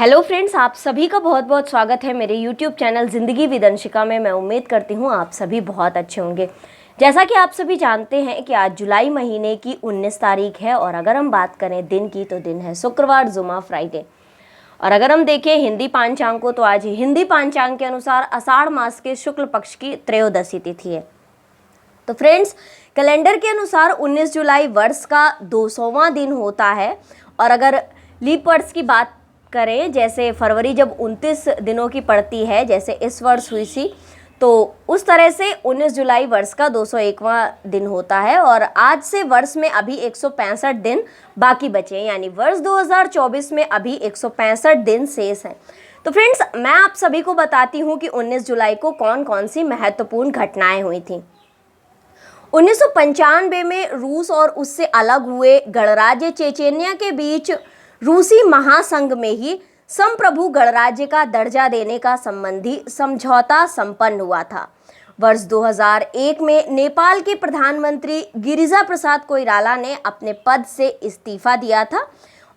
Hello friends, आप सभी का बहुत बहुत स्वागत है मेरे यूट्यूब चैनल ज़िंदगी विद अंशिका में। मैं उम्मीद करती हूँ आप सभी बहुत अच्छे होंगे। जैसा कि आप सभी जानते हैं कि आज जुलाई महीने की 19 तारीख है और अगर हम बात करें दिन की तो दिन है शुक्रवार, जुमा, फ्राइडे। और अगर हम देखें हिंदी पांचांग को तो आज हिंदी पांचांग के अनुसार आषाढ़ मास के शुक्ल पक्ष की त्रयोदशी तिथि है। तो फ्रेंड्स, कैलेंडर के अनुसार 19 जुलाई वर्ष का 200वां दिन होता है। और अगर लीप वर्ष की बात करें, जैसे फरवरी जब 29 दिनों की पड़ती है जैसे इस वर्ष हुई थी, तो उस तरह से 19 जुलाई वर्ष का 201वां दिन होता है। और आज से वर्ष में अभी 165 दिन बाकी बचे हैं, यानी वर्ष 2024 में अभी 165 दिन शेष हैं। तो फ्रेंड्स, मैं आप सभी को बताती हूँ कि 19 जुलाई को कौन कौन सी महत्वपूर्ण घटनाएं हुई थी। 1995 में रूस और उससे अलग हुए गणराज्य चेचेनिया के बीच रूसी महासंघ में ही संप्रभु गणराज्य का दर्जा देने का संबंधी समझौता संपन्न हुआ था। वर्ष 2001 में नेपाल के प्रधानमंत्री गिरिजा प्रसाद कोइराला ने अपने पद से इस्तीफा दिया था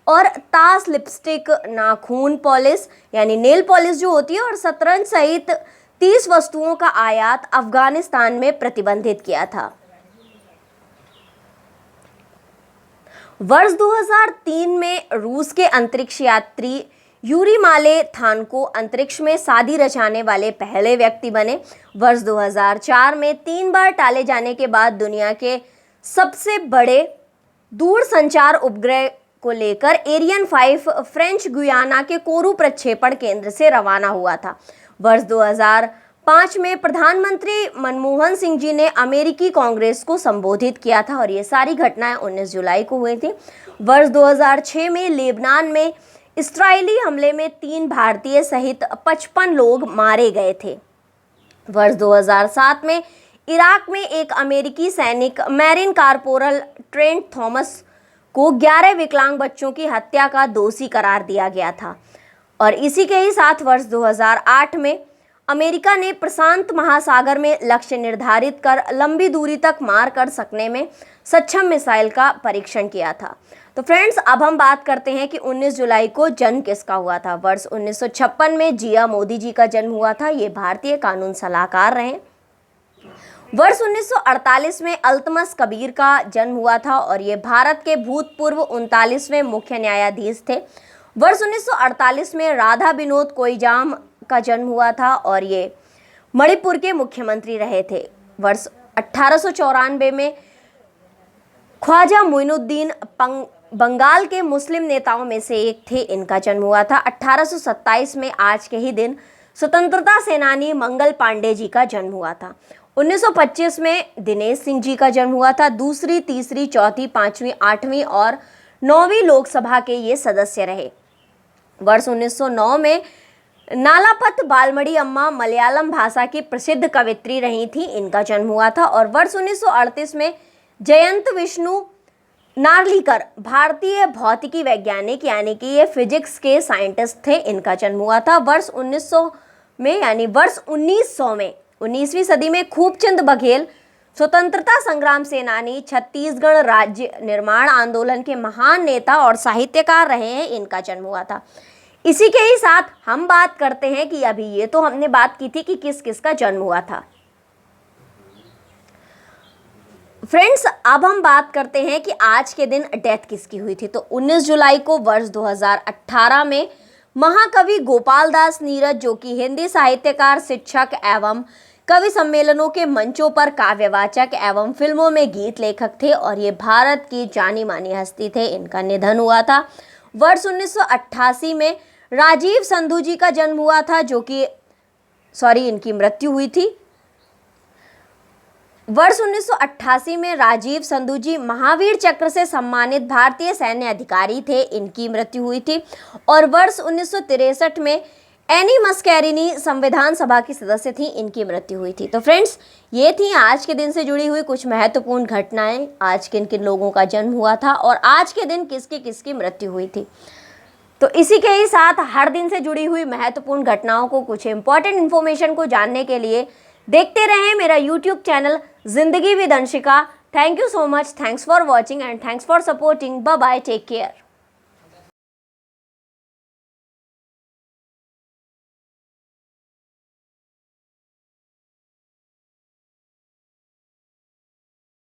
और ताश, लिपस्टिक, नाखून पॉलिश यानी नेल पॉलिश जो होती है और शतरंज सहित 30 वस्तुओं का आयात अफगानिस्तान में प्रतिबंधित किया था। वर्ष 2003 में रूस के अंतरिक्ष यात्री यूरी मालेथान को अंतरिक्ष में शादी रचाने वाले पहले व्यक्ति बने। वर्ष 2004 में 3 बार टाले जाने के बाद दुनिया के सबसे बड़े दूरसंचार उपग्रह को लेकर एरियन 5 फ्रेंच गुयाना के कोरू प्रक्षेपण केंद्र से रवाना हुआ था। वर्ष 2005 में प्रधानमंत्री मनमोहन सिंह जी ने अमेरिकी कांग्रेस को संबोधित किया था और ये सारी घटनाएं 19 जुलाई को हुई थी। वर्ष 2006 में लेबनान में इस्राएली हमले में 3 भारतीय सहित 55 लोग मारे गए थे। वर्ष 2007 में इराक में एक अमेरिकी सैनिक मैरिन कारपोरल ट्रेंट थॉमस को 11 विकलांग बच्चों की हत्या का दोषी करार दिया गया था। और इसी के ही साथ वर्ष 2008 में अमेरिका ने प्रशांत महासागर में लक्ष्य निर्धारित कर लंबी दूरी तक मार कर सकने में सक्षम मिसाइल का परीक्षण किया था। तो फ्रेंड्स, अब हम बात करते हैं कि 19 जुलाई को जन्म किसका हुआ था। वर्ष 1956 में जिया मोदी जी का जन्म हुआ था। ये भारतीय कानून सलाहकार रहे। वर्ष 1948 में अल्तमस कबीर का जन्म हुआ था और ये भारत के भूतपूर्व 39वें मुख्य न्यायाधीश थे। वर्ष 1948 में राधा विनोद कोइजाम का जन्म हुआ था और ये मणिपुर के मुख्यमंत्री रहे थे। वर्ष 1894 में ख्वाजा मोइनुद्दीन बंगाल के मुस्लिम नेताओं में से एक थे, इनका जन्म हुआ था। 1827 में आज के ही दिन स्वतंत्रता सेनानी मंगल पांडे जी का जन्म हुआ था। 1925 में दिनेश सिंह जी का जन्म हुआ था। दूसरी, तीसरी, चौथी, 5वीं, 8वीं और 9वीं लोकसभा के ये सदस्य रहे। वर्ष 1909 में नालापत बालमड़ी अम्मा मलयालम भाषा की प्रसिद्ध कवित्री रही थी, इनका जन्म हुआ था। और वर्ष 1938 में जयंत विष्णु नार्लिकर भारतीय भौतिकी वैज्ञानिक यानी कि ये फिजिक्स के साइंटिस्ट थे, इनका जन्म हुआ था। वर्ष 1900 में यानी वर्ष 1900 में 19वीं सदी में खूबचंद बघेल स्वतंत्रता संग्राम सेनानी, छत्तीसगढ़ राज्य निर्माण आंदोलन के महान नेता और साहित्यकार रहे हैं, इनका जन्म हुआ था। इसी के ही साथ हम बात करते हैं कि अभी ये तो हमने बात की थी कि किस किस का जन्म हुआ था। फ्रेंड्स, अब हम बात करते हैं कि आज के दिन डेथ किसकी हुई थी। तो 19 जुलाई को वर्ष 2018 में महाकवि गोपाल दास नीरज, जो कि हिंदी साहित्यकार, शिक्षक एवं कवि सम्मेलनों के मंचों पर काव्यवाचक एवं फिल्मों में गीत लेखक थे और ये भारत की जानी मानी हस्ती थे, इनका निधन हुआ था। वर्ष 1988 में राजीव संधू जी का जन्म हुआ था, जो कि इनकी मृत्यु हुई थी। वर्ष 1988 में राजीव संधू जी महावीर चक्र से सम्मानित भारतीय सैन्य अधिकारी थे, इनकी मृत्यु हुई थी। और वर्ष 1963 में एनी मस्कैरिनी संविधान सभा की सदस्य थी, इनकी मृत्यु हुई थी। तो फ्रेंड्स, ये थी आज के दिन से जुड़ी हुई कुछ महत्वपूर्ण घटनाएं, आज किन किन लोगों का जन्म हुआ था और आज के दिन किसकी किसकी मृत्यु हुई थी। तो इसी के ही साथ हर दिन से जुड़ी हुई महत्वपूर्ण घटनाओं को, कुछ इंपॉर्टेंट इन्फॉर्मेशन को जानने के लिए देखते रहें मेरा YouTube channel Zindagi with Anshika. Thank you so much, thanks for watching and thanks for supporting. Bye bye, take care.